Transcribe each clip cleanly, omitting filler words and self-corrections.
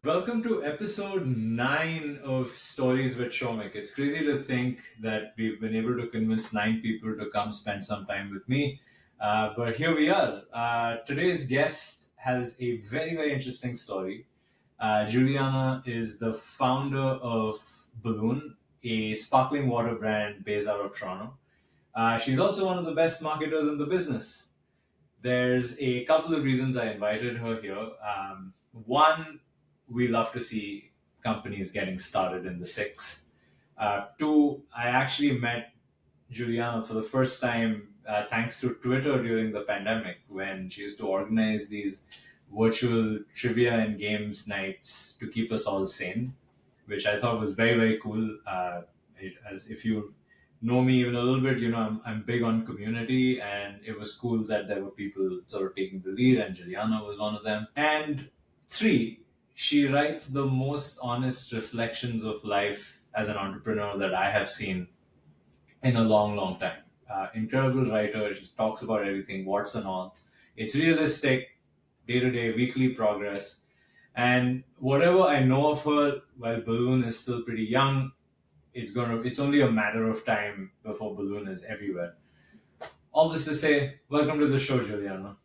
Welcome to episode 9 of Stories with Shomik. It's crazy to think that we've been able to convince 9 people to come spend some time with me. But here we are. Today's guest has a very, very interesting story. Juliana is the founder of Balloon, a sparkling water brand based out of Toronto. She's also one of the best marketers in the business. There's a couple of reasons I invited her here. One, we love to see companies getting started in the six. Two, I actually met Juliana for the first time thanks to Twitter during the pandemic when she used to organize these virtual trivia and games nights to keep us all sane, which I thought was very, very cool. As if you know me even a little bit, I'm big on community, and it was cool that there were people sort of taking the lead, and Juliana was one of them. And three, she writes the most honest reflections of life as an entrepreneur that I have seen in a long, long time. Incredible writer. She talks about everything, warts and all. It's realistic, day to day, weekly progress. And whatever I know of her, while Balloon is still pretty young, it's only a matter of time before Balloon is everywhere. All this to say, welcome to the show, Juliana.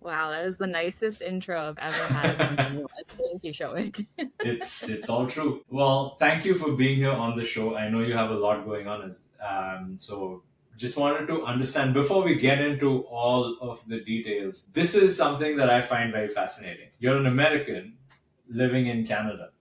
Wow, that is the nicest intro I've ever had from anyone. Thank you, Shomik. It's all true. Well, thank you for being here on the show. I know you have a lot going on, so just wanted to understand before we get into all of the details. This is something that I find very fascinating. You're an American living in Canada.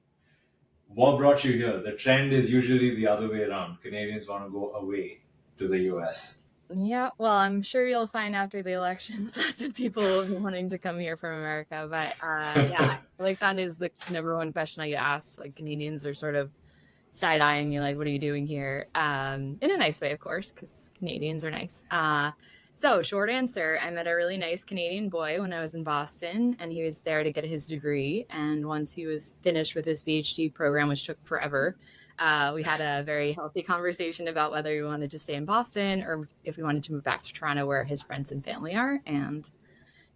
What brought you here? The trend is usually the other way around. Canadians want to go away to the US. Yeah, well, I'm sure you'll find after the election lots of people will be wanting to come here from America. But yeah, like that is the number one question I get asked. Like Canadians are sort of side eyeing you, like, what are you doing here? In a nice way, of course, because Canadians are nice. So, short answer, I met a really nice Canadian boy when I was in Boston, and he was there to get his degree. And once he was finished with his PhD program, which took forever, we had a very healthy conversation about whether we wanted to stay in Boston or if we wanted to move back to Toronto, where his friends and family are. And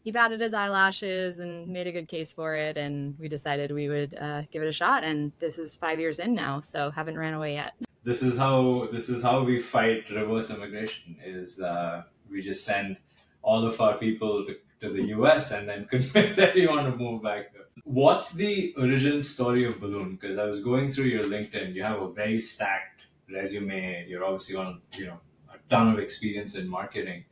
he batted his eyelashes and made a good case for it, and we decided we would give it a shot. And this is 5 years in now, so haven't ran away yet. This is how we fight reverse immigration. Is we just send all of our people to the US and then convince everyone to move back. What's the origin story of Balloon? Because I was going through your LinkedIn. You have a very stacked resume. You're obviously on a ton of experience in marketing.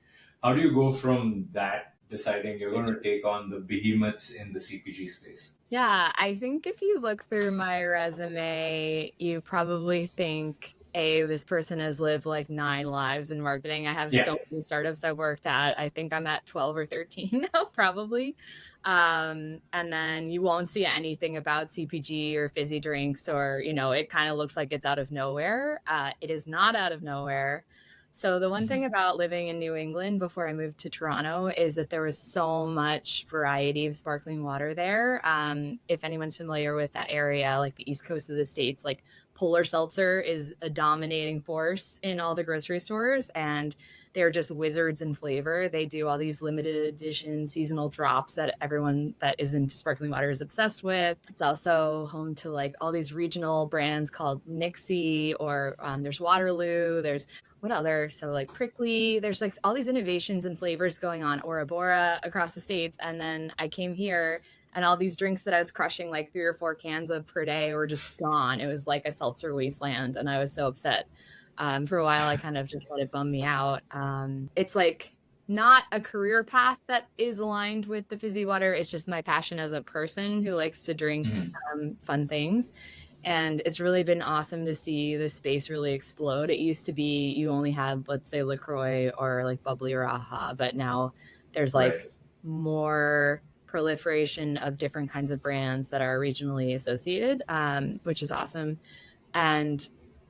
How do you go from that deciding you're going to take on the behemoths in the CPG space? Yeah, I think if you look through my resume, you probably think, this person has lived like 9 lives in marketing. I have Yeah. so many startups I've worked at. I think I'm at 12 or 13 now, probably. And then you won't see anything about CPG or fizzy drinks, or, it kind of looks like it's out of nowhere. It is not out of nowhere. So the one thing about living in New England before I moved to Toronto is that there was so much variety of sparkling water there. If anyone's familiar with that area, like the East Coast of the States, like Polar Seltzer is a dominating force in all the grocery stores, and they're just wizards in flavor. They do all these limited edition seasonal drops that everyone that is into sparkling water is obsessed with. It's also home to like all these regional brands called Nixie, or there's Waterloo, there's what other, so like Prickly, there's like all these innovations and flavors going on, Ora Bora across the States. And then I came here and all these drinks that I was crushing like 3 or 4 cans of per day were just gone. It was like a seltzer wasteland, and I was so upset. For a while, I kind of just let it bum me out. It's like not a career path that is aligned with the fizzy water. It's just my passion as a person who likes to drink fun things. And it's really been awesome to see the space really explode. It used to be you only had, let's say, LaCroix or like bubbly or AHA, but now there's like Right. more proliferation of different kinds of brands that are regionally associated, which is awesome. And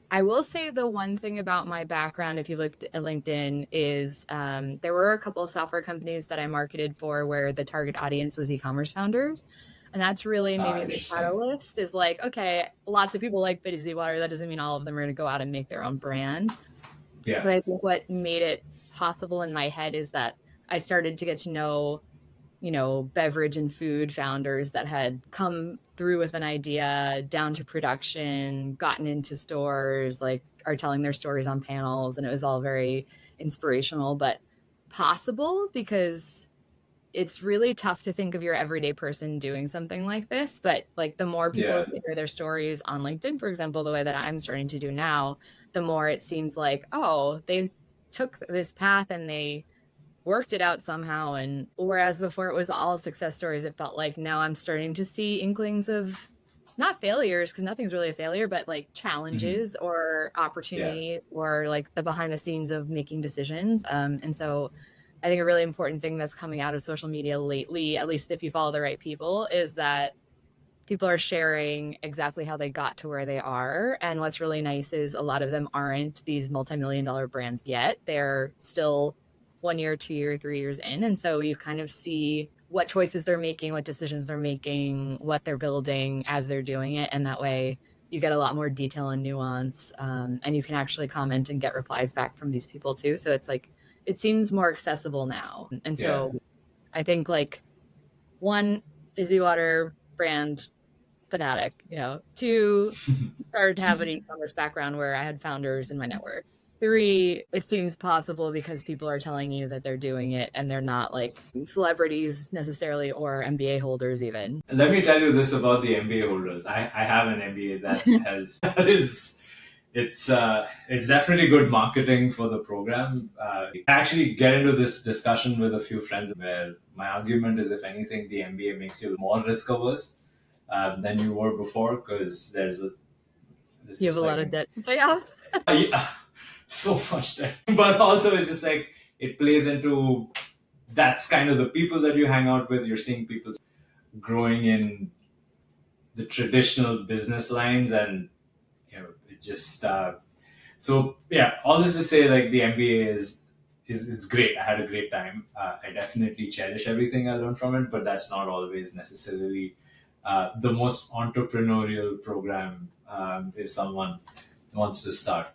I will say the one thing about my background, if you looked at LinkedIn, is there were a couple of software companies that I marketed for where the target audience was e-commerce founders. And that's really maybe the Interesting. catalyst is like, okay, lots of people like fizzy water. That doesn't mean all of them are going to go out and make their own brand. Yeah. But I think what made it possible in my head is that I started to get to know beverage and food founders that had come through with an idea down to production, gotten into stores, like are telling their stories on panels. And it was all very inspirational, but possible, because it's really tough to think of your everyday person doing something like this. But like the more people Yeah. share their stories on LinkedIn, for example, the way that I'm starting to do now, the more it seems like, oh, they took this path and they worked it out somehow. And whereas before it was all success stories, it felt like now I'm starting to see inklings of not failures, because nothing's really a failure, but like Hmm. challenges or Yeah. opportunities or like the behind the scenes of making decisions. And so I think a really important thing that's coming out of social media lately, at least if you follow the right people, is that people are sharing exactly how they got to where they are. And what's really nice is a lot of them aren't these multi-million-dollar brands yet. They're still 1 year, 2 year, 3 years in. And so you kind of see what choices they're making, what decisions they're making, what they're building as they're doing it. And that way you get a lot more detail and nuance. And you can actually comment and get replies back from these people too. So it's like, it seems more accessible now. And Yeah. so I think like one, fizzy water brand fanatic, two, started to have an e-commerce background where I had founders in my network. Three, it seems possible because people are telling you that they're doing it and they're not like celebrities necessarily or MBA holders even. Let me tell you this about the MBA holders. I have an MBA that has that is it's definitely good marketing for the program. I actually get into this discussion with a few friends where my argument is, if anything, the MBA makes you more risk averse than you were before, because there's You have just a like lot of debt to pay off. yeah, so much debt. But also it's just like it plays into, that's kind of the people that you hang out with. You're seeing people growing in the traditional business lines, and it just so yeah, all this to say, like, the MBA is it's great. I had a great time. I definitely cherish everything I learned from it, but that's not always necessarily the most entrepreneurial program if someone wants to start.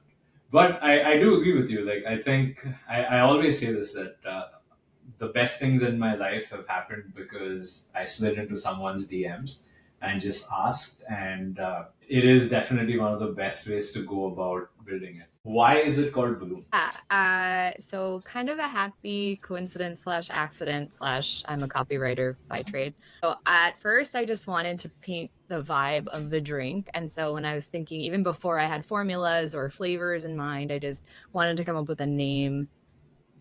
But I do agree with you. Like, I think I always say this, that the best things in my life have happened because I slid into someone's DMs and just asked. And it is definitely one of the best ways to go about building it. Why is it called Balloon? So kind of a happy coincidence slash accident slash I'm a copywriter by trade. So at first I just wanted to paint the vibe of the drink. And so when I was thinking, even before I had formulas or flavors in mind, I just wanted to come up with a name.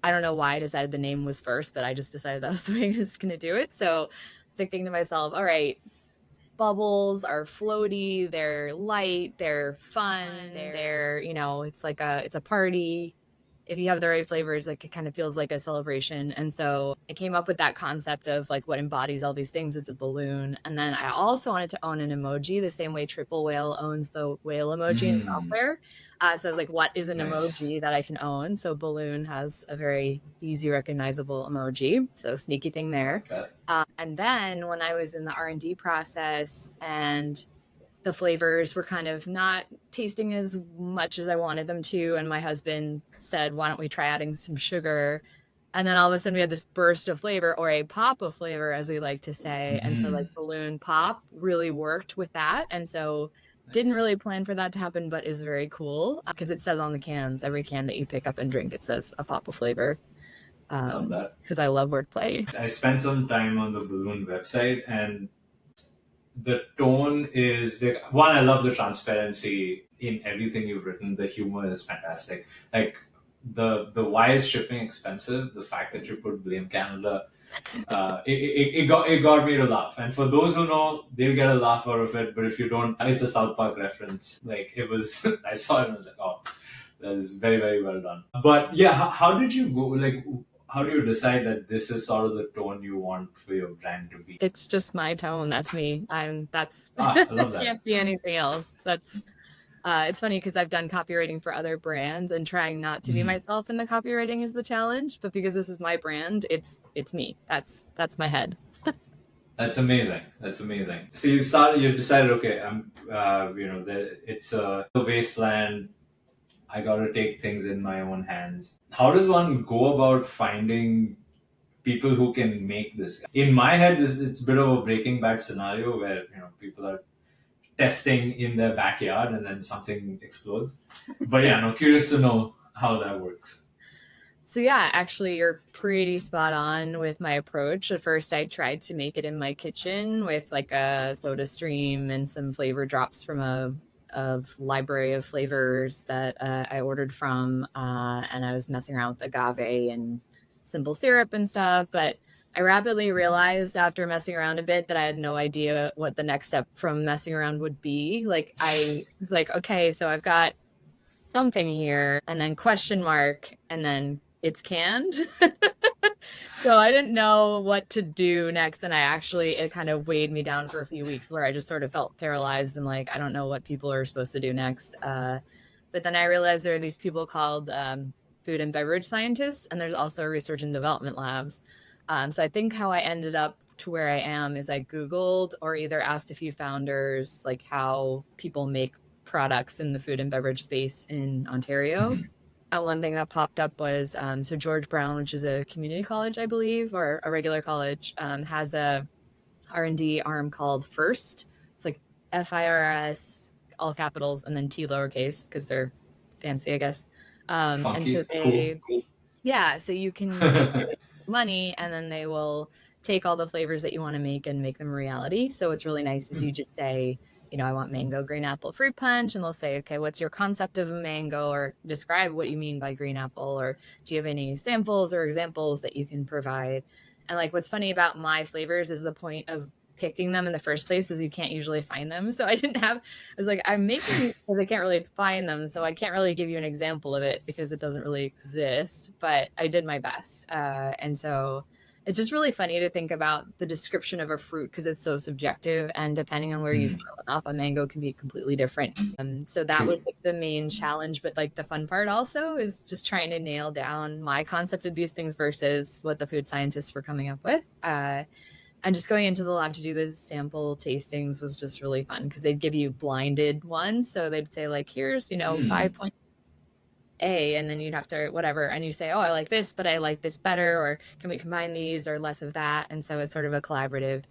I don't know why I decided the name was first, but I just decided that was the way I was going to do it. So it's like thinking to myself, all right, bubbles are floaty, they're light, they're fun, they're, it's a party. If you have the right flavors, like it kind of feels like a celebration. And so I came up with that concept of like what embodies all these things. It's a balloon. And then I also wanted to own an emoji the same way Triple Whale owns the whale emoji in Mm, software. So I was like, what is an nice. emoji that I can own? So balloon has a very easy recognizable emoji. So sneaky thing there. That. And then when I was in the R&D process and the flavors were kind of not tasting as much as I wanted them to, and my husband said, why don't we try adding some sugar? And then all of a sudden we had this burst of flavor, or a pop of flavor, as we like to say. And so like Hmm. balloon pop really worked with that. And so didn't Nice. really plan for that to happen, but is very cool because it says on the cans, every can that you pick up and drink, it says a pop of flavor. Love that. Because I love wordplay. I spent some time on the Balloon website, and the tone is like, one, I love the transparency in everything you've written. The humor is fantastic. Like, the why is shipping expensive, the fact that you put blame Canada, it got me to laugh. And for those who know, they'll get a laugh out of it. But if you don't, it's a South Park reference. Like, it was, I saw it and I was like, oh, that is very, very well done. But yeah, how did you go? Like, how do you decide that this is sort of the tone you want for your brand to be? It's just my tone. That's me. That's I love that. can't be anything else. It's funny because I've done copywriting for other brands and trying not to be Mhm. myself in the copywriting is the challenge. But because this is my brand, it's me. That's my head. That's amazing. That's amazing. So you decided, okay, it's a wasteland. I got to take things in my own hands. How does one go about finding people who can make this. In my head, it's a bit of a Breaking Bad scenario where people are testing in their backyard and then something explodes. But yeah, no, curious to know how that works. So yeah, actually you're pretty spot on with my approach. At first I tried to make it in my kitchen with like a soda stream and some flavor drops from a library of flavors that I ordered from, and I was messing around with agave and simple syrup and stuff. But I rapidly realized after messing around a bit that I had no idea what the next step from messing around would be. Like I was like, okay, so I've got something here and then question mark and then it's canned. So I didn't know what to do next, and it kind of weighed me down for a few weeks where I just sort of felt paralyzed and like I don't know what people are supposed to do next. But then I realized there are these people called food and beverage scientists, and there's also research and development labs. So I think how I ended up to where I am is I Googled or either asked a few founders like how people make products in the food and beverage space in Ontario. Mhm. One thing that popped up was so George Brown, which is a community college, I believe, or a regular college, has a R&D arm called First. It's like FIRS, all capitals, and then T lowercase because they're fancy, I guess. And so Funky, cool. yeah, so you can give money and then they will take all the flavors that you want to make and make them a reality. So what's really nice is you just say, I want mango green apple fruit punch, and they'll say, okay, what's your concept of a mango, or describe what you mean by green apple, or do you have any samples or examples that you can provide? And like what's funny about my flavors is the point of picking them in the first place is you can't usually find them. So I was like, I'm making because I can't really find them, so I can't really give you an example of it because it doesn't really exist, but I did my best. And so it's just really funny to think about the description of a fruit because it's so subjective, and depending on where you've Mm, grown up, a mango can be completely different. So that true. was like the main challenge, but like the fun part also is just trying to nail down my concept of these things versus what the food scientists were coming up with. And just going into the lab to do the sample tastings was just really fun because they'd give you blinded ones. So they'd say like, here's, Mm, 5 A, and then you'd have to whatever, and you say, oh, I like this, but I like this better, or can we combine these or less of that? And so it's sort of a collaborative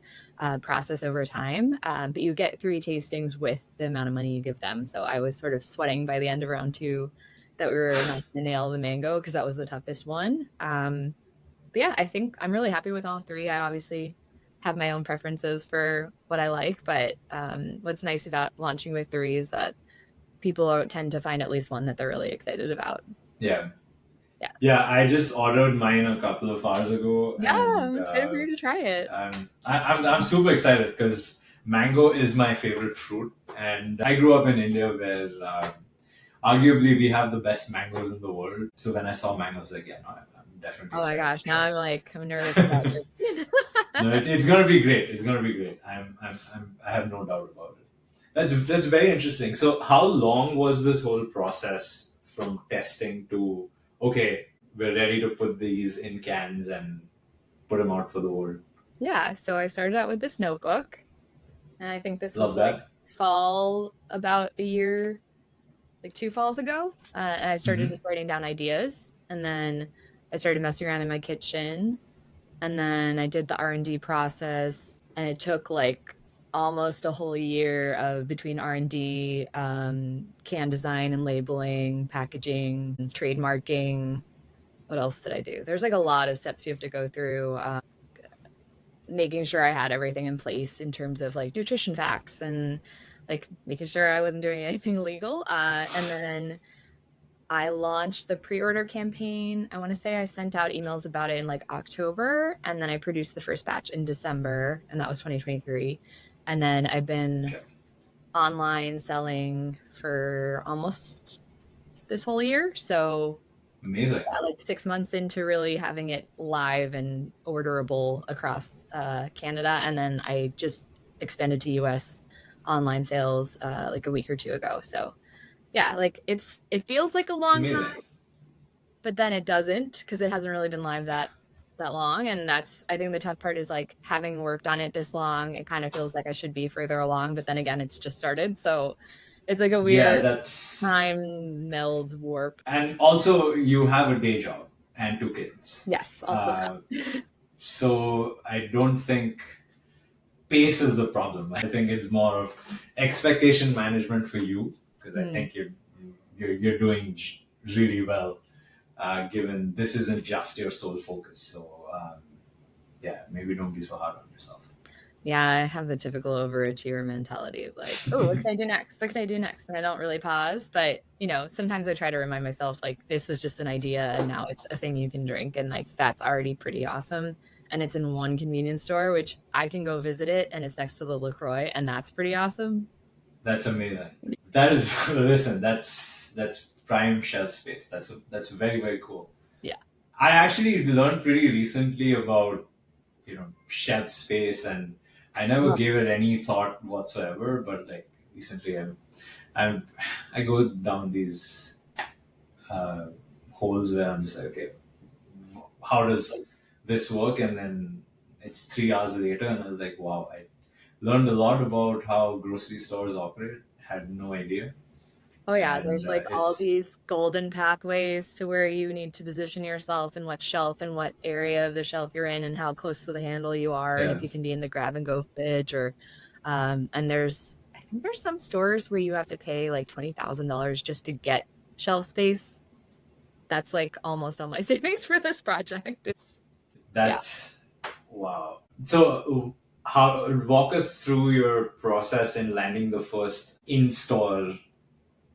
process over time. But you get 3 tastings with the amount of money you give them. So I was sort of sweating by the end of round 2 that we were not going to nail the mango because that was the toughest one. But yeah, I think I'm really happy with all 3. I obviously have my own preferences for what I like, but what's nice about launching with 3 is that people tend to find at least one that they're really excited about. yeah. Yeah. Yeah, I just ordered mine a couple of hours ago, Yeah, and I'm excited for you to try it. I'm super excited because mango is my favorite fruit, and I grew up in India where arguably we have the best mangoes in the world. So when I saw mango, I was like, yeah, no, I'm definitely Oh my excited gosh, to now try I'm nervous about it. your No, it's gonna be great. It's gonna be great. I have no doubt about it. That's very interesting. So how long was this whole process from testing to okay, we're ready to put these in cans and put them out for the world? Yeah, so I started out with this notebook, and I think this Love was like that. fall about a year, like 2 falls ago. And I started Hmm. just writing down ideas, and then I started messing around in my kitchen, and then I did the R&D process, and it took like almost a whole year of between R&D, can design and labeling, packaging, trademarking. What else did I do? There's like a lot of steps you have to go through, making sure I had everything in place in terms of like nutrition facts and like making sure I wasn't doing anything illegal. And then I launched the pre-order campaign. I want to say I sent out emails about it in like October, and then I produced the first batch in December, and that was 2023. And then I've been Okay. online selling for almost this whole year. So Amazing. yeah, like 6 months into really having it live and orderable across Canada, and then I just expanded to US online sales like a week or 2 ago. So yeah, like it feels like a It's long time, amazing. but then it doesn't because it hasn't really been live that long. And that's I think the tough part is like having worked on it this long, it kind of feels like I should be further along, but then again, it's just started. So it's like a Yeah, weird that's time meld warp. and also you have a day job and 2 kids. Yes, also Uh, that. So I don't think pace is the problem. I think it's more of expectation management for you, because I Hmm. think you're doing really well, given this isn't just your sole focus. So yeah, maybe don't be so hard on yourself. Yeah, I have the typical overachiever mentality of like, oh, what can I do next? What can I do next? And I don't really pause. But, sometimes I try to remind myself, like, this was just an idea and now it's a thing you can drink. And, like, that's already pretty awesome. And it's in one convenience store, which I can go visit it and it's next to the LaCroix. And that's pretty awesome. That's amazing. That is listen. That's prime shelf space. That's very very cool. Yeah. I actually learned pretty recently about shelf space, and I never Well, gave it any thought whatsoever. But like recently, I'm I go down these uh, holes where I'm just like, okay, how does this work? And then it's 3 hours later, and I was like, wow, I learned a lot about how grocery stores operate. Had no idea, oh, yeah. and There's like all it's these golden pathways to where you need to position yourself and what shelf and what area of the shelf you're in and how close to the handle you are. And yeah, if you can be in the grab and go fridge and I think there's some stores where you have to pay like $20,000 just to get shelf space. That's like almost all my savings for this project. Yeah. that's wow. So how walk us through your process in landing the first in-store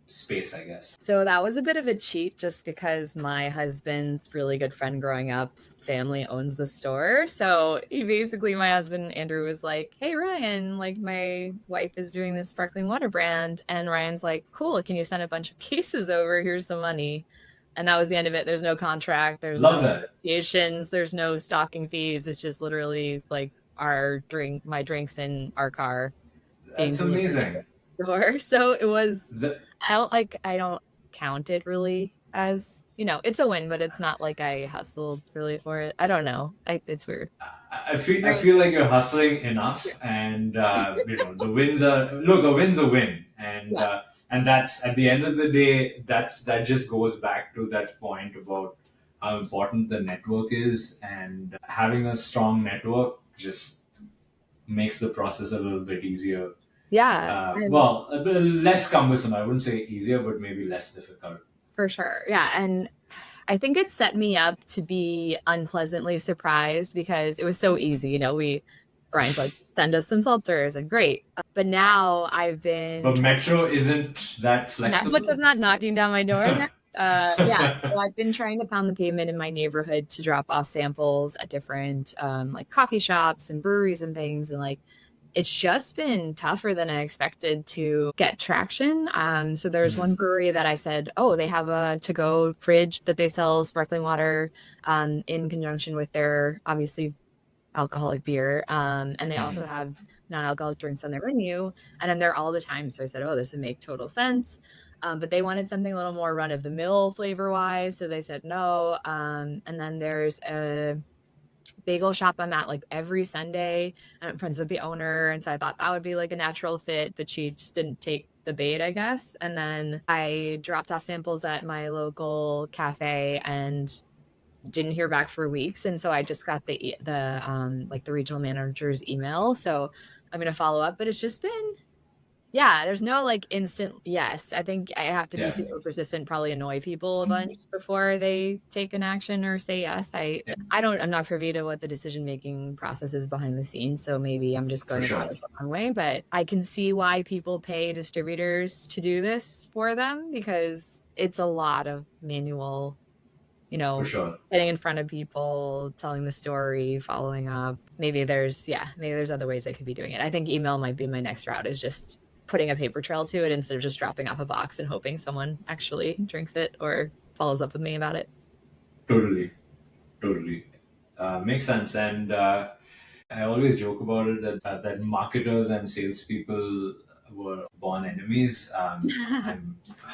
space, I guess. So that was a bit of a cheat just because my husband's really good friend growing up's family owns the store. So my husband, Andrew, was like, hey, Ryan, like my wife is doing this sparkling water brand. And Ryan's like, cool, can you send a bunch of cases over? Here's some money. And that was the end of it. There's no contract, there's Love no that. negotiations, there's no stocking fees. It's just literally like my drinks in our car being That's delivered to amazing. the door. So it was The, I don't count it really as, it's a win, but it's not like I hustled really for it. I don't know. It's weird. I Right. feel like you're hustling enough, and the wins are look, a win's a win, Yeah. and that's at the end of the day. That just goes back to that point about how important the network is, and having a strong network just makes the process a little bit easier. Yeah. And Well, a bit less cumbersome. I wouldn't say easier, but maybe less difficult. for sure. Yeah. And I think it set me up to be unpleasantly surprised because it was so easy. Brian's like, send us some seltzers and great. But now I've been But Metro isn't that Netflix flexible. is not knocking down my door now. Yeah, so I've been trying to pound the pavement in my neighborhood to drop off samples at different like coffee shops and breweries and things, and like it's just been tougher than I expected to get traction. So there's one Hmm. brewery that I said, oh, they have a to-go fridge that they sell sparkling water in conjunction with their obviously alcoholic beer. And they also Hmm. have non-alcoholic drinks on their menu, and I'm there all the time. So I said, oh, this would make total sense. But they wanted something a little more run of the mill flavor wise. So they said no. And then there's a bagel shop I'm at like every Sunday, and I'm friends with the owner. And so I thought that would be like a natural fit, but she just didn't take the bait, I guess. And then I dropped off samples at my local cafe and didn't hear back for weeks, and so I just got the regional manager's email. So I'm gonna follow up, but it's just been, yeah, there's no like instant yes. I think I have to be Yeah. super persistent, probably annoy people a bunch before they take an action or say yes. Yeah. I'm not privy to what the decision making process is behind the scenes, so maybe I'm just For going about sure. it the wrong way. But I can see why people pay distributors to do this for them because it's a lot of manual, you For know, sure. getting in front of people, telling the story, following up. Maybe there's other ways I could be doing it. I think email might be my next route, is just putting a paper trail to it instead of just dropping off a box and hoping someone actually drinks it or follows up with me about it. Totally. Totally. Makes sense. And I always joke about it that marketers and salespeople were born enemies.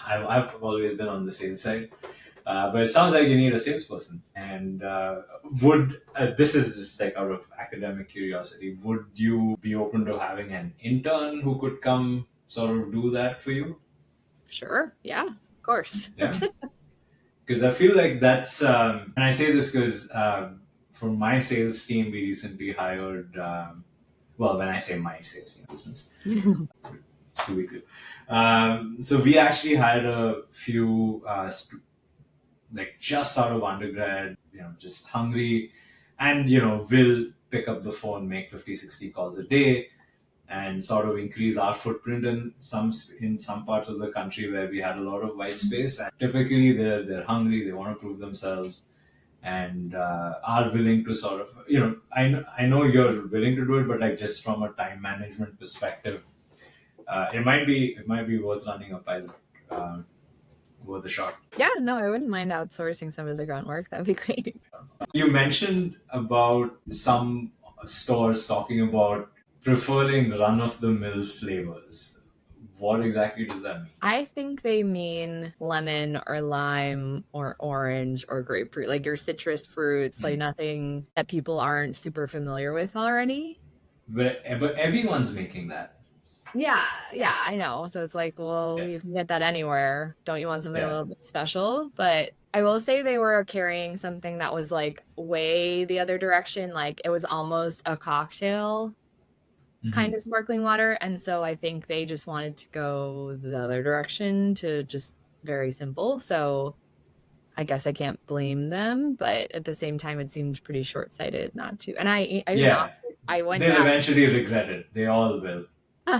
I've always been on the sales side. But it sounds like you need a salesperson. And would this is just like out of academic curiosity, would you be open to having an intern who could come sort of do that for you? Sure. Yeah, of course. Yeah, because I feel like that's, and I say this because for my sales team, we recently hired. Well, when I say my sales team business, it's too big. So we actually hired a few like just out of undergrad, just hungry, and will pick up the phone, make 50, 60 calls a day, and sort of increase our footprint in some parts of the country where we had a lot of white space. And typically, they're hungry, they want to prove themselves, and are willing to sort of I know you're willing to do it, but like just from a time management perspective, it might be worth running a pilot. Worth a shot. Yeah, no, I wouldn't mind outsourcing some of the grunt work. That'd be great. You mentioned about some stores talking about preferring run of the mill flavors. What exactly does that mean? I think they mean lemon or lime or orange or grapefruit, like your citrus fruits, like nothing that people aren't super familiar with already. But everyone's making that. Yeah, I know. So it's like, well, Yeah. you can get that anywhere. Don't you want something a Yeah. little bit special? But I will say they were carrying something that was like way the other direction. Like it was almost a cocktail kind of sparkling water. And so I think they just wanted to go the other direction to just very simple. So I guess I can't blame them, but at the same time, it seems pretty short-sighted not to. And I Yeah. I went They'll back. eventually regret it. They all will.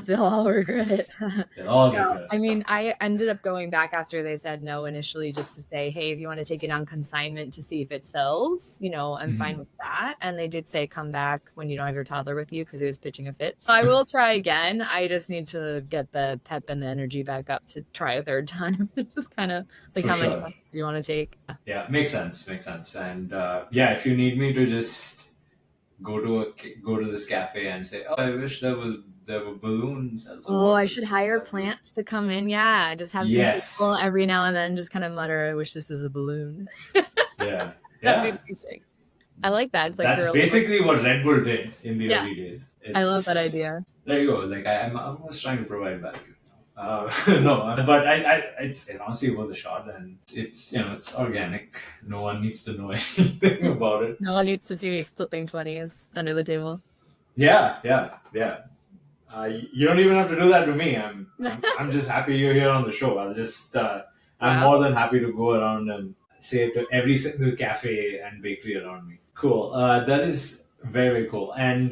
They'll all regret it. They'll all No, regret it. I mean, I ended up going back after they said no initially, just to say, hey, if you want to take it on consignment to see if it sells, I'm fine with that. And they did say, come back when you don't have your toddler with you, because he was pitching a fit. So I will try again. I just need to get the pep and the energy back up to try a third time. It's just kind of like, For how many sure. months do you want to take? Yeah, makes sense. And if you need me to just go to this cafe and say, oh, I wish there were balloons. And some Oh, I water," should hire plants to come in. Yeah, just have some Yes. people every now and then just kind of mutter, I wish this is a balloon. Yeah. That'd Yeah. be amazing. I like that. It's like That's for a basically what Red Bull did in the Yeah. early days. I love that idea. There you go. Like I'm almost trying to provide value. No, but it's honestly worth a shot, and it's organic. No one needs to know anything about it. No one needs to see me slipping 20s under the table. Yeah. You don't even have to do that to me. I'm just happy you're here on the show. I'm Wow. more than happy to go around and say it to every single cafe and bakery around me. Cool. That is very, very cool. And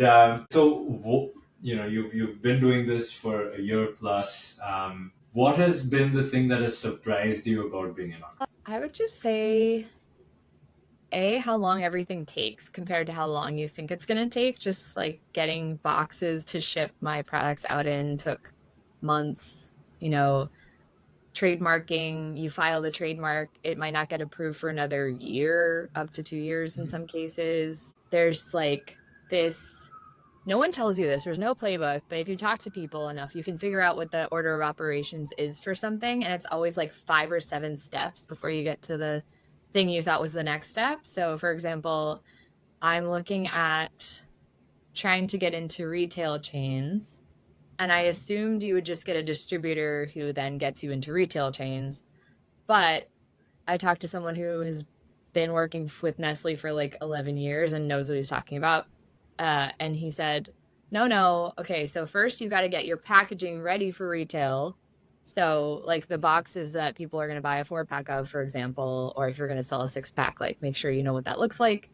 you've been doing this for a year plus. What has been the thing that has surprised you about being an entrepreneur? I would just say, how long everything takes compared to how long you think it's going to take. Just like getting boxes to ship my products out in took months. Trademarking, you file the trademark, it might not get approved for another year, up to 2 years in some cases. There's like this, no one tells you this, there's no playbook, but if you talk to people enough, you can figure out what the order of operations is for something, and it's always like 5 or 7 steps before you get to the thing you thought was the next step. So for example, I'm looking at trying to get into retail chains, and I assumed you would just get a distributor who then gets you into retail chains. But I talked to someone who has been working with Nestle for like 11 years and knows what he's talking about. And he said, no. Okay, so first you've got to get your packaging ready for retail. So like the boxes that people are going to buy a 4-pack of, for example, or if you're going to sell a 6-pack, like make sure you know what that looks like.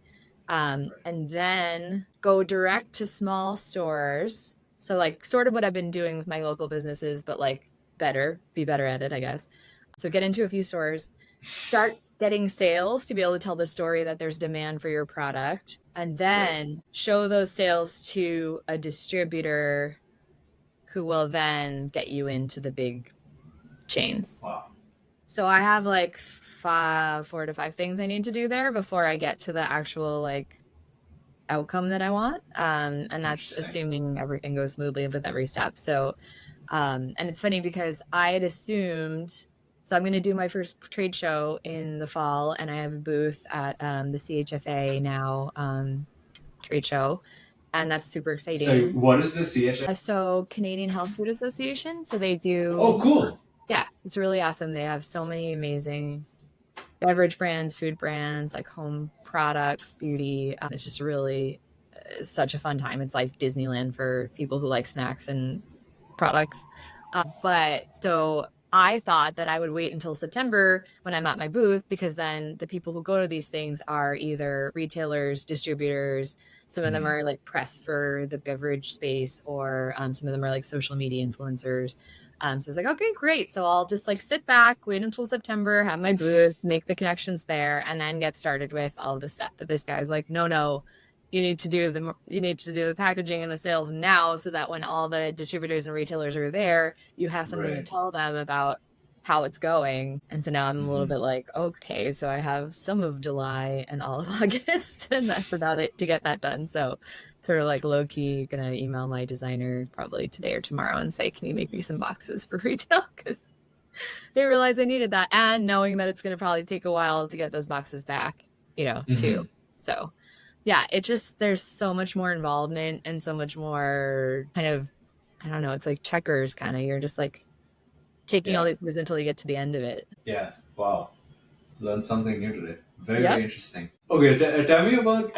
And then go direct to small stores. So like sort of what I've been doing with my local businesses, but like be better at it, I guess. So get into a few stores, start getting sales to be able to tell the story that there's demand for your product, and then show those sales to a distributor who will then get you into the big chains. Wow. So I have like 4 to 5 things I need to do there before I get to the actual like outcome that I want. And that's assuming everything goes smoothly with every step. So, and it's funny because I had assumed, so I'm going to do my first trade show in the fall, and I have a booth at the CHFA now trade show. And that's super exciting. So what is the CHFA? So Canadian Health Food Association. So they do. Oh, cool. Yeah, it's really awesome. They have so many amazing beverage brands, food brands, like home products, beauty. It's just really such a fun time. It's like Disneyland for people who like snacks and products. But so I thought that I would wait until September when I'm at my booth, because then the people who go to these things are either retailers, distributors. Some of them Mm. are like press for the beverage space, or some of them are like social media influencers. So it's like, okay, great. So I'll just like sit back, wait until September, have my booth, make the connections there, and then get started with all the stuff. But this guy's like, no, no, you need to do the packaging and the sales now, so that when all the distributors and retailers are there, you have something to Right. tell them about how it's going. And so now I'm a little Hmm. bit like, okay, so I have some of July and all of August, and that's about it to get that done. So sort of like low key gonna email my designer probably today or tomorrow and say, can you make me some boxes for retail? Because they realize I needed that, and knowing that it's gonna probably take a while to get those boxes back, too. Hmm. So yeah, it just, there's so much more involvement and so much more kind of, I don't know, it's like checkers kind of. You're just like taking all Yeah. these moves until you get to the end of it. Yeah. Wow. Learned something new today. Very, Yep. very interesting. Okay, tell me about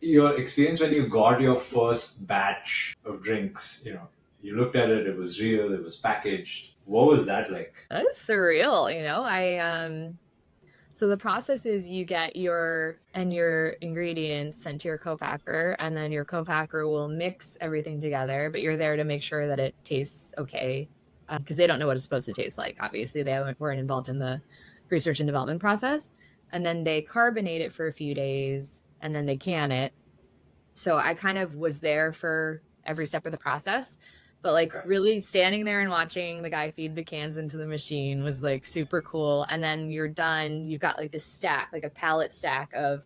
your experience when you got your first batch of drinks. You looked at it, it was real, it was packaged. What was that like? That's surreal, so the process is you get your ingredients sent to your co-packer, and then your co-packer will mix everything together, but you're there to make sure that it tastes okay, because they don't know what it's supposed to taste like. Obviously, weren't involved in the research and development process. And then they carbonate it for a few days, and then they can it. So I kind of was there for every step of the process, but like Okay. really standing there and watching the guy feed the cans into the machine was like super cool. And then you're done, you've got like this stack, like a pallet stack of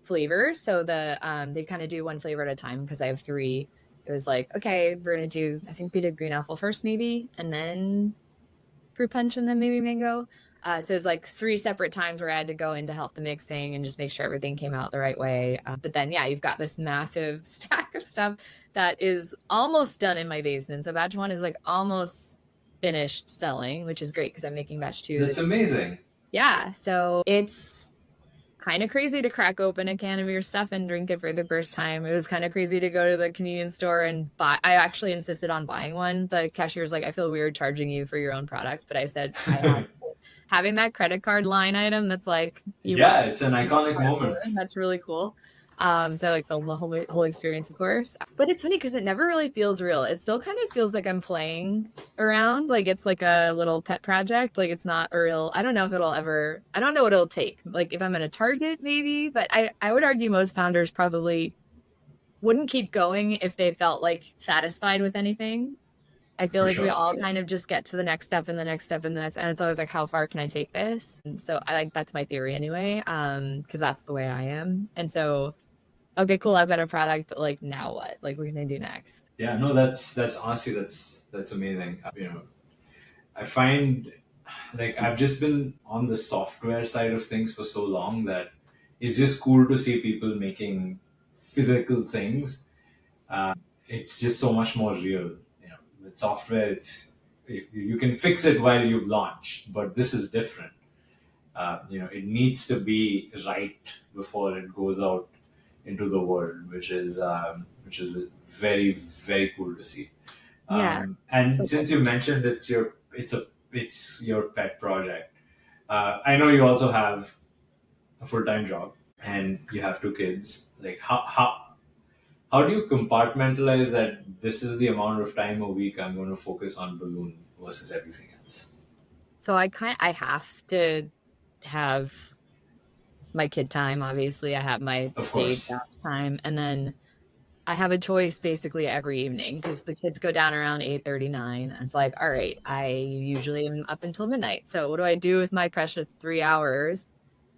flavors. So they kind of do one flavor at a time, because I have three. It was like, okay, we're gonna do, I think we did green apple first maybe, and then fruit punch, and then maybe mango. So it's like three separate times where I had to go in to help the mixing and just make sure everything came out the right way. But then, yeah, you've got this massive stack of stuff that is almost done in my basement. So batch one is like almost finished selling, which is great because I'm making batch two That's this. amazing. Yeah, so it's kind of crazy to crack open a can of your stuff and drink it for the first time. It was kind of crazy to go to the convenience store and buy. I actually insisted on buying one. The cashier's like, I feel weird charging you for your own product, but I said I have having that credit card line item that's like you Yeah, bought it's an iconic moment. that's really cool. So like the whole experience, of course. But it's funny because it never really feels real. It still kind of feels like I'm playing around, like it's like a little pet project. Like it's not a real. I don't know if it'll ever. I don't know what it'll take. Like if I'm in a Target, maybe. But I would argue most founders probably wouldn't keep going if they felt like satisfied with anything. I feel For like we sure. all kind of just get to the next step and the next step and the next, and it's always like, how far can I take this? And so I like, that's my theory anyway, because that's the way I am. And so, okay, cool, I've got a product, but like, now what? Like, what can I do next? Yeah, no, that's honestly that's amazing. I find like I've just been on the software side of things for so long that it's just cool to see people making physical things. It's just so much more real. With software, you can fix it while you've launched, but this is different. It needs to be right before it goes out into the world, which is very, very cool to see. Yeah. And since you mentioned it's your pet project, I know you also have a full time job and you have two kids. Like how do you compartmentalize that this is the amount of time a week I'm going to focus on balloon versus everything else? So I have to have my kid time. Obviously, I have my Of day course. job time, and then I have a choice basically every evening because the kids go down around 8:39. And it's like, all right, I usually am up until midnight. So what do I do with my precious 3 hours?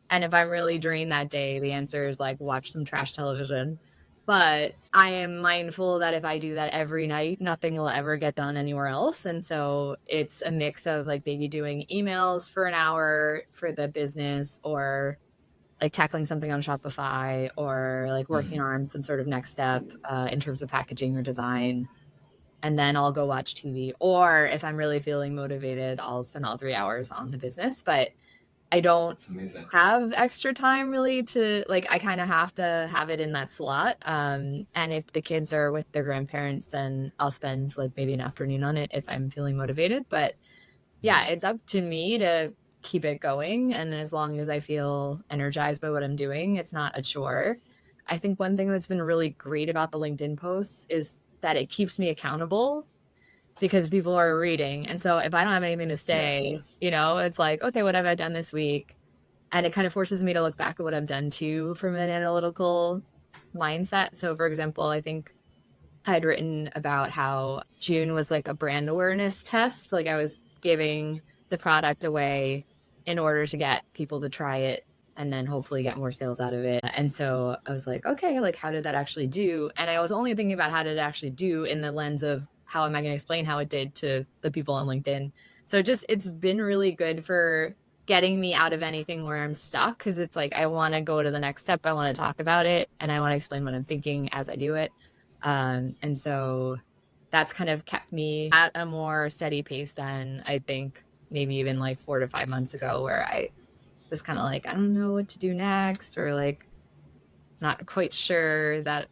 And if I'm really drained that day, the answer is like watch some trash television. But I am mindful that if I do that every night, nothing will ever get done anywhere else. And so it's a mix of like maybe doing emails for an hour for the business, or like tackling something on Shopify, or like working Hmm. on some sort of next step in terms of packaging or design. And then I'll go watch TV. Or if I'm really feeling motivated, I'll spend all 3 hours on the business. But I don't It's amazing. have extra time really to like I kind of have to have it in that slot. And if the kids are with their grandparents, then I'll spend like maybe an afternoon on it if I'm feeling motivated. But yeah, Hmm. it's up to me to keep it going. And as long as I feel energized by what I'm doing, it's not a chore. I think one thing that's been really great about the LinkedIn posts is that it keeps me accountable because people are reading. And so if I don't have anything to Yeah. say, it's like, okay, what have I done this week? And it kind of forces me to look back at what I've done too from an analytical mindset. So, for example, I think I'd written about how June was like a brand awareness test. Like I was giving the product away in order to get people to try it and then hopefully get more sales out of it. And so I was like, okay, like how did that actually do? And I was only thinking about how did it actually do in the lens of how am I going to explain how it did to the people on LinkedIn. So just it's been really good for getting me out of anything where I'm stuck because it's like I want to go to the next step. I want to talk about it and I want to explain what I'm thinking as I do it. And so that's kind of kept me at a more steady pace than I think maybe even like 4 to 5 months ago, where I was kind of like, I don't know what to do next, or like not quite sure that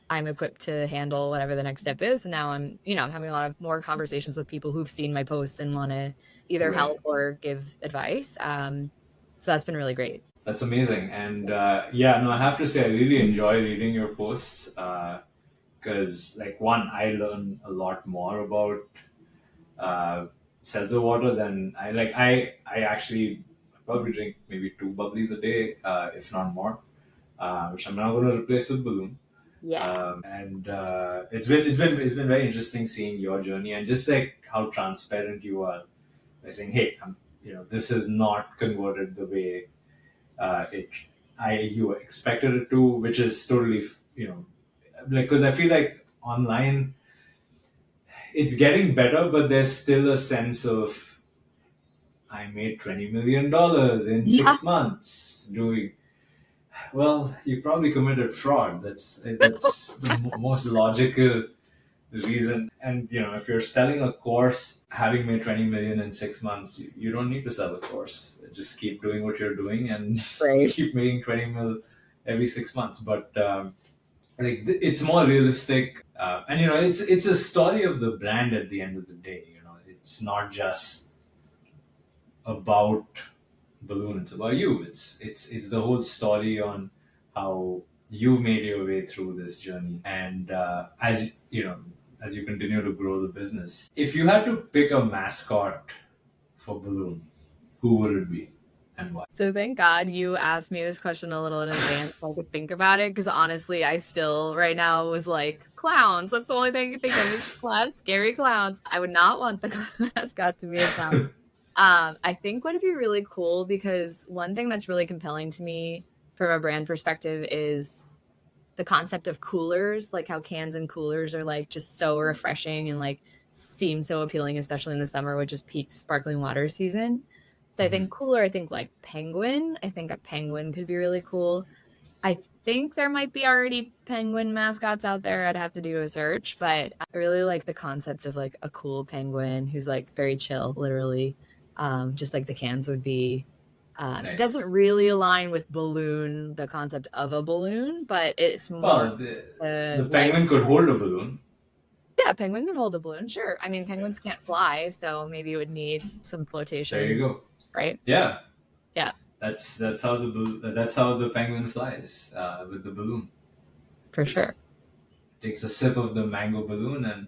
I'm equipped to handle whatever the next step is. And now I'm having a lot of more conversations with people who've seen my posts and want to either Right. help or give advice. So that's been really great. That's amazing. And yeah, no, I have to say, I really enjoy reading your posts because, like, one, I learn a lot more about uh, seltzer water than I like. I actually probably drink maybe two bubblies a day, if not more, which I'm now going to replace with balloon. Yeah. And it's been very interesting seeing your journey and just like how transparent you are by saying, hey, this is not converted the way it I you expected it to, which is totally like because I feel like online it's getting better, but there's still a sense of I made $20 million in Yeah. 6 months doing well. You probably committed fraud. That's the most logical reason. And if you're selling a course, having made 20 million in 6 months, you don't need to sell a course. Just keep doing what you're doing and Right. keep making 20 mil every 6 months. But like it's more realistic, and it's a story of the brand at the end of the day. It's not just about balloon. It's about you. It's the whole story on how you made your way through this journey, and as you continue to grow the business. If you had to pick a mascot for balloon, who would it be, and why? So thank God you asked me this question a little in advance so I could think about it because honestly, I still right now was like clowns. That's the only thing I can think of is class, scary clowns. I would not want the mascot to be a clown. I think would be really cool because one thing that's really compelling to me from a brand perspective is the concept of coolers, like how cans and coolers are like just so refreshing and like seem so appealing, especially in the summer, which is peak sparkling water season. So I think Mhm. cooler, I think like penguin. I think a penguin could be really cool. I think there might be already penguin mascots out there. I'd have to do a search, but I really like the concept of like a cool penguin who's like very chill, literally, just like the cans would be. It doesn't Nice. really align with balloon, the concept of a balloon, but it's more Well, the penguin could lifestyle. hold a balloon. Yeah, penguin can hold a balloon, sure. I mean, penguins can't fly, so maybe it would need some There you flotation, go. right? Yeah, Yeah, that's how the penguin flies with the balloon. for sure. Just takes a sip of the mango balloon and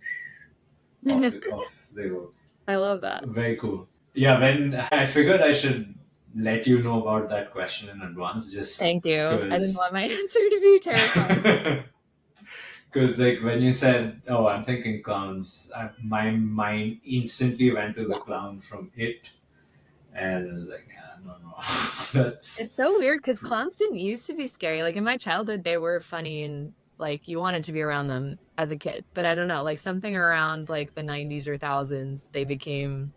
off they go. I love that. Very cool. Yeah, when I figured I should let you know about that question in advance, just Thank you. I didn't because want my answer to be terrifying. because like when you said, "Oh, I'm thinking clowns," my mind instantly went to the Yeah. clown from It, and I was like, "Yeah, no, no, that's It's so weird because clowns didn't used to be scary. Like in my childhood, they were funny and like you wanted to be around them as a kid. But I don't know, like something around like the 90s or thousands, they became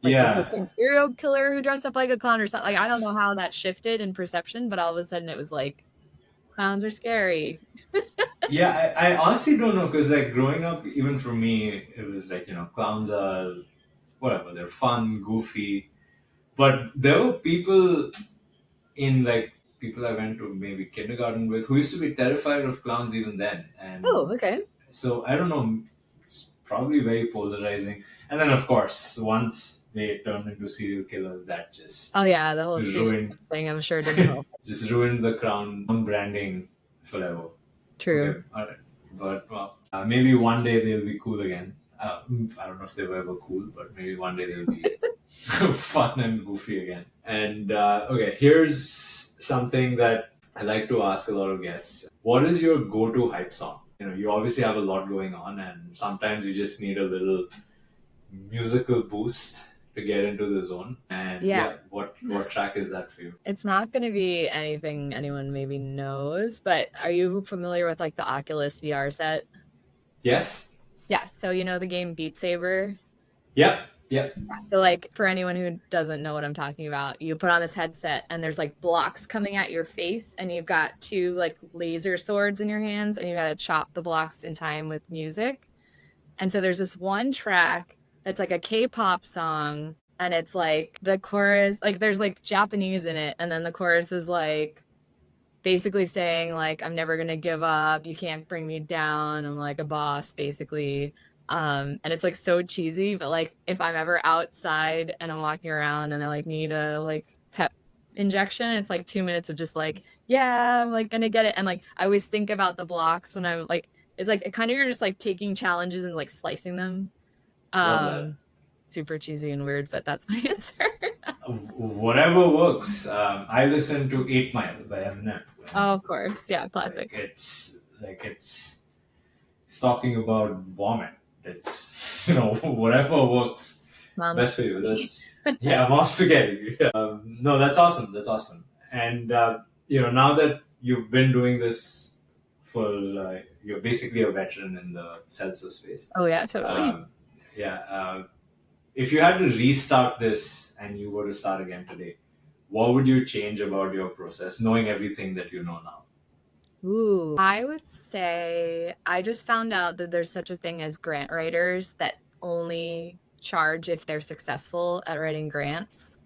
like was there yeah, some serial killer who dressed up like a clown or something? Like I don't know how that shifted in perception, but all of a sudden it was like clowns are scary. yeah." I honestly don't know because like growing up, even for me, it was like clowns are whatever. They're fun, goofy. But there were people in like people I went to maybe kindergarten with who used to be terrified of clowns even then. And Oh, okay. so I don't know, it's probably very polarizing. And then of course, once they turned into serial killers, that Oh yeah, the whole serial ruined thing I'm sure didn't help. just ruined the crown branding forever. True. Okay, all right. But well, maybe one day they'll be cool again. I don't know if they were ever cool, but maybe one day they'll be fun and goofy again. And okay, here's something that I like to ask a lot of guests. What is your go-to hype song? You obviously have a lot going on, and sometimes you just need a little musical boost to get into the zone. And Yeah. yeah, what track is that for you? It's not going to be anything anyone maybe knows, but are you familiar with like the Oculus VR set? Yes. Yeah. So you know the game Beat Saber? Yep. Yep. So like for anyone who doesn't know what I'm talking about, you put on this headset and there's like blocks coming at your face and you've got two like laser swords in your hands and you got to chop the blocks in time with music. And so there's this one track that's like a K-pop song and it's like the chorus, like there's like Japanese in it and then the chorus is like basically saying like I'm never gonna give up, you can't bring me down, I'm like a boss basically. And it's like so cheesy, but like if I'm ever outside and I'm walking around and I like need a like pep injection, it's like 2 minutes of just like, yeah, I'm like gonna get it. And like I always think about the blocks when I'm like it's like it kind of you're just like taking challenges and like slicing them. Love that. Super cheesy and weird, but that's my answer. Whatever works. I listen to 8 Mile by Eminem. Oh, of course. Yeah, classic. It's talking about vomit. It's whatever works Mom's best for you. That's yeah, I'm also getting. No, that's awesome. That's awesome. And now that you've been doing this for you're basically a veteran in the salsa space. Oh yeah, totally. Yeah. If you had to restart this and you were to start again today, what would you change about your process, knowing everything that you know now? Ooh, I would say I just found out that there's such a thing as grant writers that only charge if they're successful at writing grants.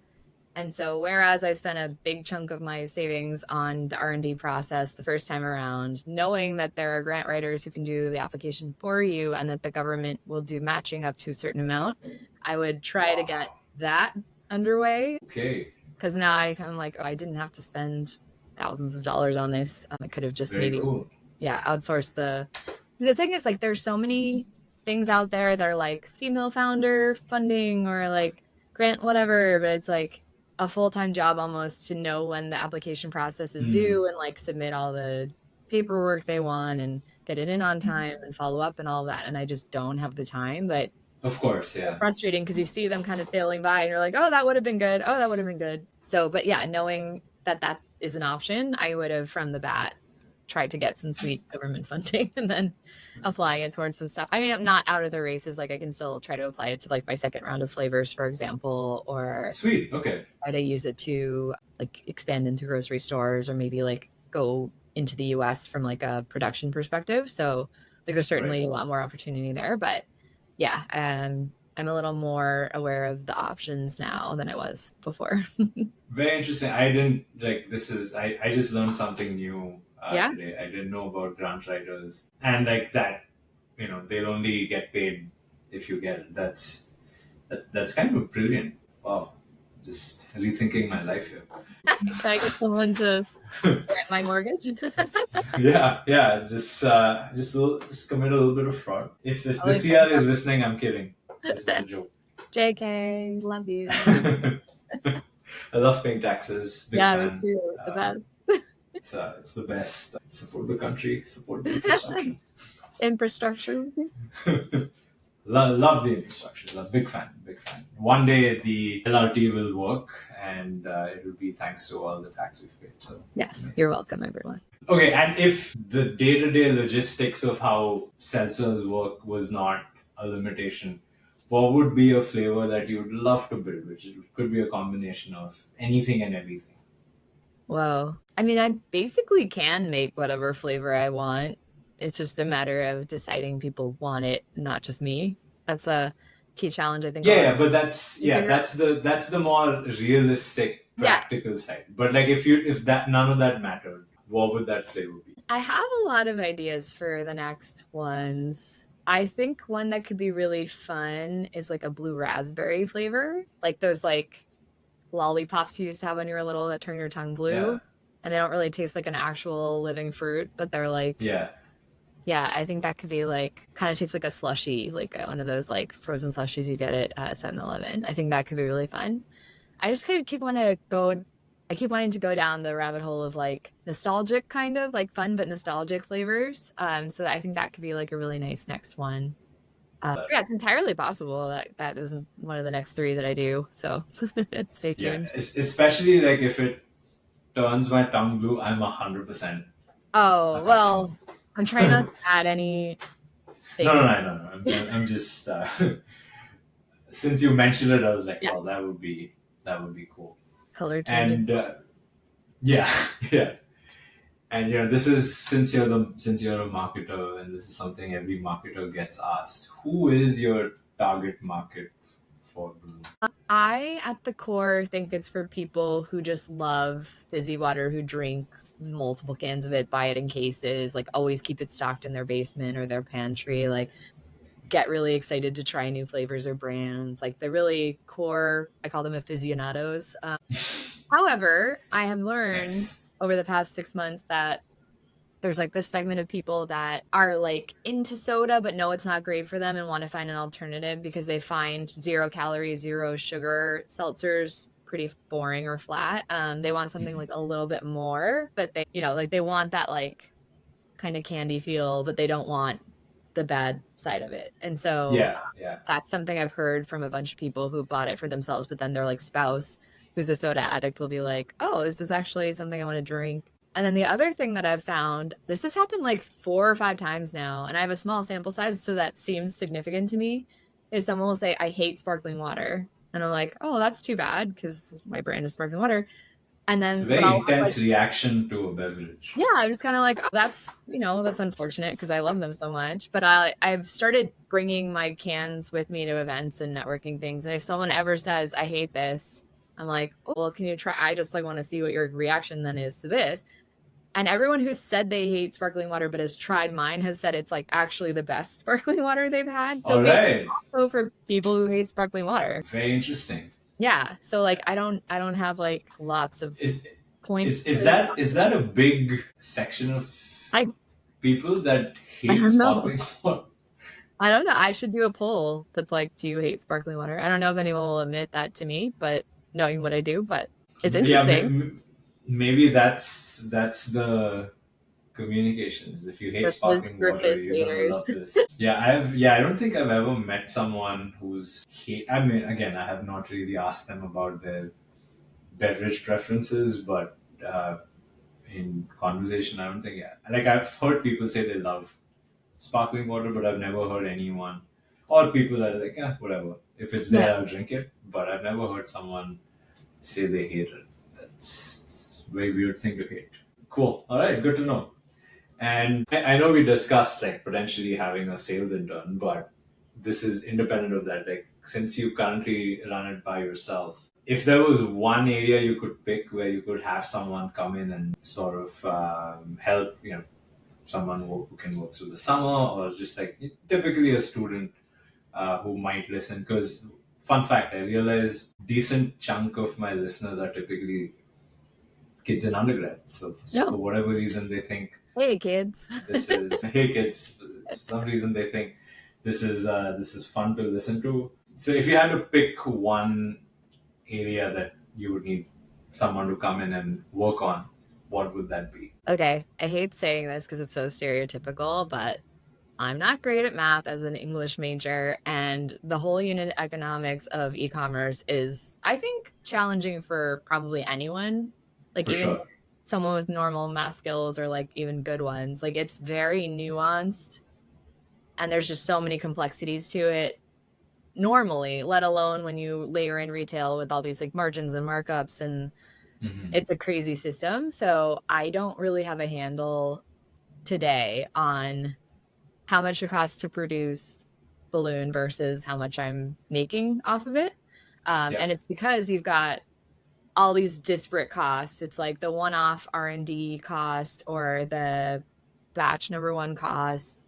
And so whereas I spent a big chunk of my savings on the R&D process the first time around, knowing that there are grant writers who can do the application for you and that the government will do matching up to a certain amount, I would try to get that underway. Okay. Because now I'm like, oh, I didn't have to spend thousands of dollars on this. I could have just Very maybe, cool. yeah, outsourced the thing is like, there's so many things out there that are like female founder funding or like grant, whatever, but it's like a full-time job almost to know when the application process is due and like submit all the paperwork they want and get it in on time and follow up and all that. And I just don't have the time, but of course, yeah. it's frustrating because you see them kind of sailing by and you're like, oh, that would have been good. Oh, that would have been good. So, but yeah, knowing that that is an option, I would have from the bat tried to get some sweet government funding and then applying it towards some stuff. I mean, I'm not out of the races. Like I can still try to apply it to like my second round of flavors, for example, or sweet. Okay. try to use it to like expand into grocery stores or maybe like go into the US from like a production perspective. So like there's certainly a lot more opportunity there, but yeah, I'm a little more aware of the options now than I was before. Very interesting. I didn't like this is I just learned something new Yeah. today. I didn't know about grant writers and like that. They'll only get paid if you get it. That's kind of brilliant. Wow, just rethinking my life here. Can I get someone to grant my mortgage? Yeah. Just commit a little bit of fraud. If the CR is listening, I'm kidding. This is a joke. JK, love you. I love paying taxes. Big Yeah, fan. me too. The best. It's the best. Support the country. Support the infrastructure. Infrastructure. Love the infrastructure. Big fan. Big fan. One day the LRT will work, and it will be thanks to all the tax we've paid. So Yes, you're welcome, everyone. okay, and if the day-to-day logistics of how seltzers work was not a limitation, what would be a flavor that you would love to build, which could be a combination of anything and everything? Whoa. I mean, I basically can make whatever flavor I want. It's just a matter of deciding people want it, not just me. That's key challenge I think a Yeah, lot yeah, of but that's people yeah, figure out. that's the more realistic, Yeah, practical side. But like if that none of that mattered, what would that flavor be? I have a lot of ideas for the next ones. I think one that could be really fun is like a blue raspberry flavor, like those like lollipops you used to have when you were little that turn your tongue Yeah, blue. And they don't really taste like an actual living fruit, but they're like, yeah. yeah, I think that could be like kind of tastes like a slushy, like one of those like frozen slushies you get at 7-Eleven. I think that could be really fun. I just kind of keep wanting to go. I keep wanting to go down the rabbit hole of like nostalgic kind of like fun but nostalgic flavors. So I think that could be like a really nice next one. But Yeah, it's entirely possible that that isn't one of the next three that I do. So stay yeah, tuned. especially like if it turns my tongue blue, I'm 100% a Oh customer. well, I'm trying not to add any No, no, things. no, no, no. I'm just since you mentioned it, I was like, Yeah, well, that would be cool. color changing. And yeah, yeah. And this is since you're a marketer, and this is something every marketer gets asked. Who is your target market for Bloom? I, at the core, think it's for people who just love fizzy water, who drink multiple cans of it, buy it in cases, like always keep it stocked in their basement or their pantry, like get really excited to try new flavors or brands. Like the really core, I call them aficionados. However, I have learned Nice. over the past 6 months that there's like this segment of people that are like into soda but know it's not great for them and want to find an alternative because they find 0 calorie, zero sugar seltzers pretty boring or flat. They want something Mhm. like a little bit more, but they, like they want that like kind of candy feel, but they don't want the bad side of it. And so Yeah, yeah. that's something I've heard from a bunch of people who bought it for themselves, but then their like spouse, who's a soda addict, will be like, "Oh, is this actually something I want to drink?" And then the other thing that I've found, this has happened like 4 or 5 times now, and I have a small sample size, so that seems significant to me, is someone will say, "I hate sparkling water." And I'm like, "Oh, that's too bad because my brand is sparkling water." And It's a then, but very I'll like, intense reaction to a beverage. yeah, I'm just kind of like, oh, that's, that's unfortunate because I love them so much. But I've started bringing my cans with me to events and networking things. And if someone ever says, I hate this, I'm like, oh, well, can you try? I just like want to see what your reaction then is to this. And everyone who's said they hate sparkling water but has tried mine has said it's like actually the best sparkling water they've had. So All maybe right. also for people who hate sparkling water. Very interesting. Yeah. So like I don't have like lots of Is is points is for this. that is that a big section of I people that I hate don't know. sparkling water? I don't know. I should do a poll that's like, do you hate sparkling water? I don't know if anyone will admit that to me, but knowing what I do, but it's Yeah, interesting. maybe that's the communications. If you hate For fizz, sparkling for water, fizz you're gonna haters. love this. Yeah, I don't think I've ever met someone who's hate. I mean, again, I have not really asked them about their beverage preferences, but in conversation, I don't think. Yeah, like I've heard people say they love sparkling water, but I've never heard anyone or people that are like, whatever. If it's Yeah. there, I'll drink it. But I've never heard someone say they hate it. That's a very weird thing to hate. Cool. All right, good to know. And I know we discussed like potentially having a sales intern, but this is independent of that. Like since you currently run it by yourself, if there was one area you could pick where you could have someone come in and sort of help, someone who can work through the summer, or just like typically a student who might listen. Because fun fact, I realize decent chunk of my listeners are typically kids in undergrad. So for No. whatever reason, they think Hey, kids. this is hey kids. For some reason, they think this is fun to listen to. So if you had to pick one area that you would need someone to come in and work on, what would that be? Okay. I hate saying this because it's so stereotypical, but I'm not great at math as an English major. And the whole unit economics of e commerce is, I think, challenging for probably anyone. Like, For even sure. someone with normal math skills or like even good ones. Like, it's very nuanced and there's just so many complexities to it normally, let alone when you layer in retail with all these like margins and markups, and Hmm. it's a crazy system. So I don't really have a handle today on how much it costs to produce balloon versus how much I'm making off of it. Yeah. And it's because you've got all these disparate costs. It's like the one-off R&D cost or the batch number one cost,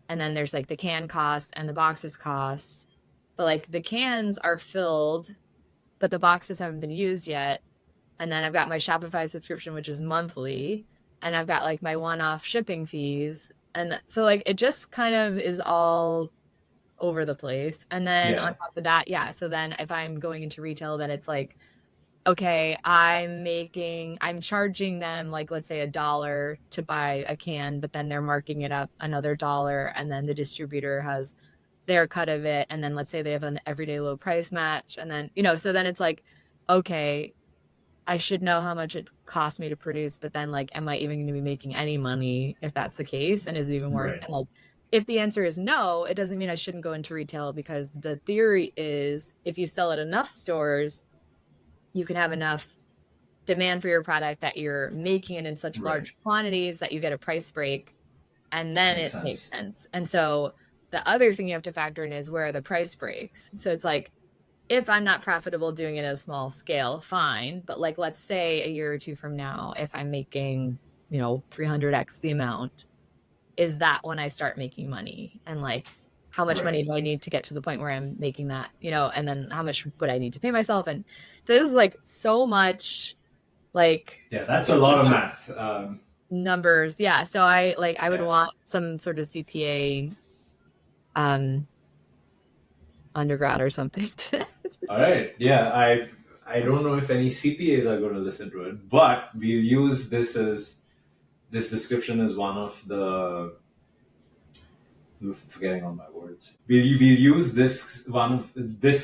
and then there's like the can cost and the boxes cost. But like the cans are filled, but the boxes haven't been used yet. And then I've got my Shopify subscription, which is monthly, and I've got like my one-off shipping fees. And so like it just kind of is all over the place. And then on Yeah. top of that, yeah, so then if I'm going into retail, then it's like, okay, I'm charging them like, let's say $1 to buy a can, but then they're marking it up another dollar. And then the distributor has their cut of it. And then let's say they have an everyday low price match. And then, so then it's like, okay, I should know how much it cost me to produce, but then like, am I even going to be making any money if that's the case? And is it even worth it? Right. And like, if the answer is no, it doesn't mean I shouldn't go into retail, because the theory is if you sell at enough stores, you can have enough demand for your product that you're making it in such Right. large quantities that you get a price break, and then Makes it makes sense. sense. And so the other thing you have to factor in is, where are the price breaks? So it's like, if I'm not profitable doing it at a small scale, fine. But like, let's say a year or two from now, if I'm making, 300x the amount, is that when I start making money? And like, how much Right. money do I need to get to the point where I'm making that, and then how much would I need to pay myself? And so this is like so much like Yeah, that's a lot of math. numbers. Yeah. So I would Yeah. want some sort of CPA um undergrad or something. All right. Yeah, I don't know if any CPAs are going to listen to it, but we'll use this description as one of the, I'm forgetting all my words. We'll use this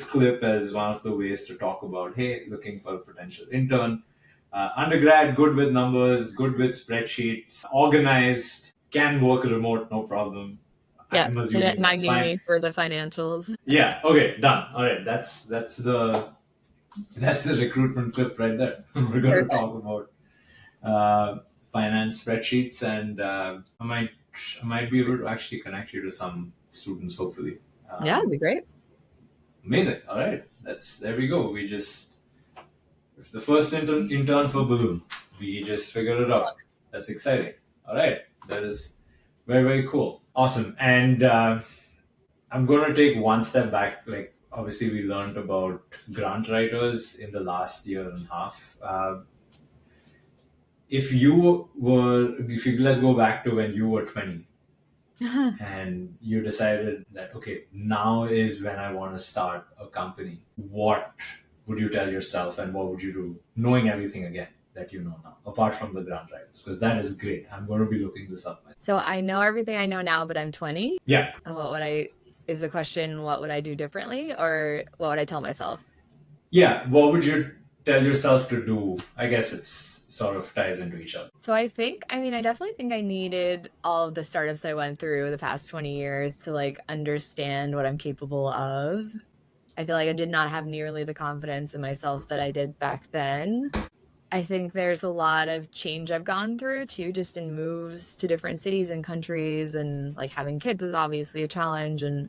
clip as one of the ways to talk about, hey, looking for a potential intern, undergrad, good with numbers, good with spreadsheets, organized, can work remote, no problem. Yeah. I'm assuming that's Nagging fine. me for the financials. Yeah. Okay. Done. All right. That's the recruitment clip right there. We're going to Perfect. talk about uh, finance spreadsheets, and I might be able to actually connect you to some students, hopefully. Yeah, it'd Um, be great. Amazing. All right, that's there we go. We just If the first intern for Balloon, we just figured it out. That's exciting. All right, that is very cool. Awesome. And I'm going to take one step back. Like, obviously, we learned about grant writers in the last year and a half. If you let's go back to when you were 20 and you decided that, okay, now is when I want to start a company, what would you tell yourself and what would you do, knowing everything again that you know now, apart from the grant writers? Because that is great. I'm going to be looking this up myself. So I know everything I know now, but I'm 20. Yeah. And is the question, what would I do differently, or what would I tell myself? Yeah. What would you tell yourself to do? I guess it's sort of ties into each other. So I definitely think I needed all of the startups I went through the past 20 years to like understand what I'm capable of. I feel like I did not have nearly the confidence in myself that I did back then. I think there's a lot of change I've gone through too, just in moves to different cities and countries, and like having kids is obviously a challenge, and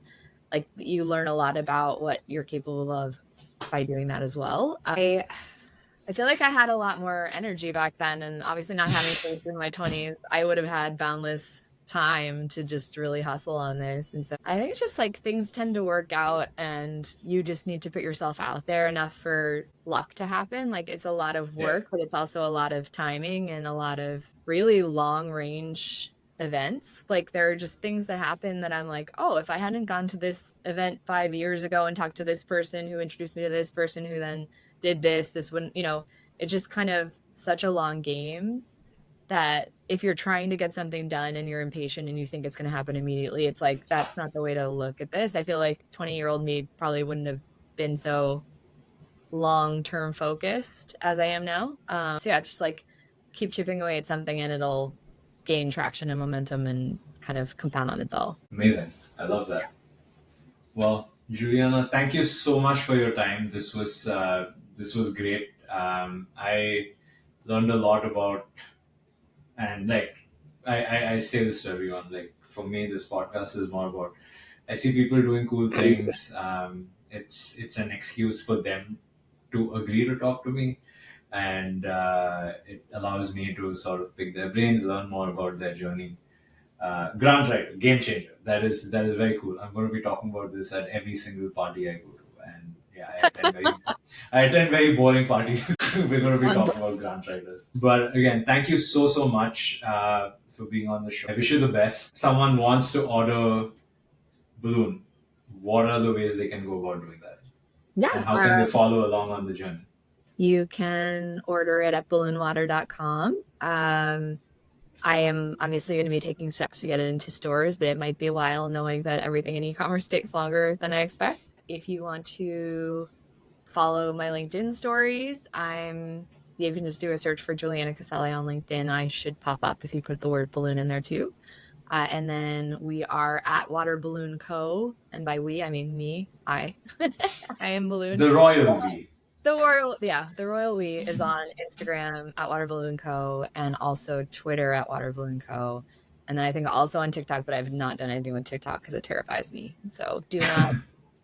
like you learn a lot about what you're capable of by doing that as well. I feel like I had a lot more energy back then, and obviously not having kids in my 20s, I would have had boundless time to just really hustle on this. And so I think it's just like things tend to work out, and you just need to put yourself out there enough for luck to happen. Like it's a lot of Yeah. work, but it's also a lot of timing and a lot of really long range events. Like there are just things that happen that I'm like, oh, if I hadn't gone to this event 5 years ago and talked to this person who introduced me to this person who then did this wouldn't, it's just kind of such a long game that if you're trying to get something done and you're impatient and you think it's going to happen immediately, it's like, that's not the way to look at this. I feel like 20-year-old me probably wouldn't have been so long-term focused as I am now. So yeah, just like keep chipping away at something and it'll gain traction and momentum and kind of compound on itself. Amazing. I love that. Well, Juliana, thank you so much for your time. This was great. I learned a lot about, and like I say this to everyone. Like for me, this podcast is more about I see people doing cool things. It's an excuse for them to agree to talk to me, and it allows me to sort of pick their brains, learn more about their journey. Grant Writer, game changer. That is very cool. I'm going to be talking about this at every single party I go to, and yeah, I attend very boring parties. We're going to be talking about grant writers. But again, thank you so much for being on the show. I wish you the best. Someone wants to order balloon. What are the ways they can go about doing that? Yeah. And how can they follow along on the journey? You can order it at balloonwater.com. I am obviously going to be taking steps to get it into stores, but it might be a while knowing that everything in e-commerce takes longer than I expect. If you want to follow my LinkedIn stories, you can just do a search for Juliana Casale on LinkedIn. I should pop up if you put the word balloon in there too. And then we are at Water Balloon Co. And by we, I mean me. I am Balloon. The royal V. The Royal We is on Instagram at Water Balloon Co. and also Twitter at Water Balloon Co. And then I think also on TikTok, but I've not done anything with TikTok because it terrifies me. So do not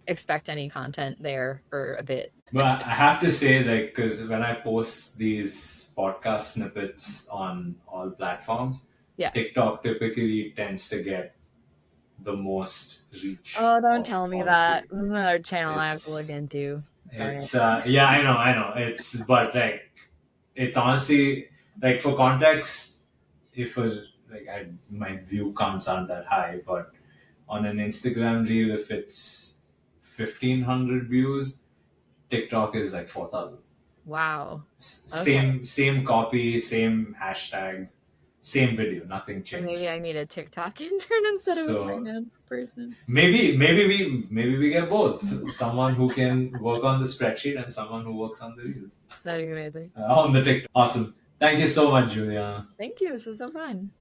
expect any content there for a bit. But I have to say, like, because when I post these podcast snippets on all platforms, Yeah. TikTok typically tends to get the most reach. Oh, don't tell me that. This is another channel I have to look into. It's yeah, I know. But like, it's honestly like, for context, if it was like, my view counts aren't that high, but on an Instagram reel, if it's 1,500 views, TikTok is like 4,000. Wow. Same copy, same hashtags, same video, nothing changed. Maybe I need a TikTok intern instead of a finance person. Maybe we get both. Someone who can work on the spreadsheet and someone who works on the reels. That'd be amazing. On the TikTok. Awesome. Thank you so much, Juliana. Thank you. This is so fun.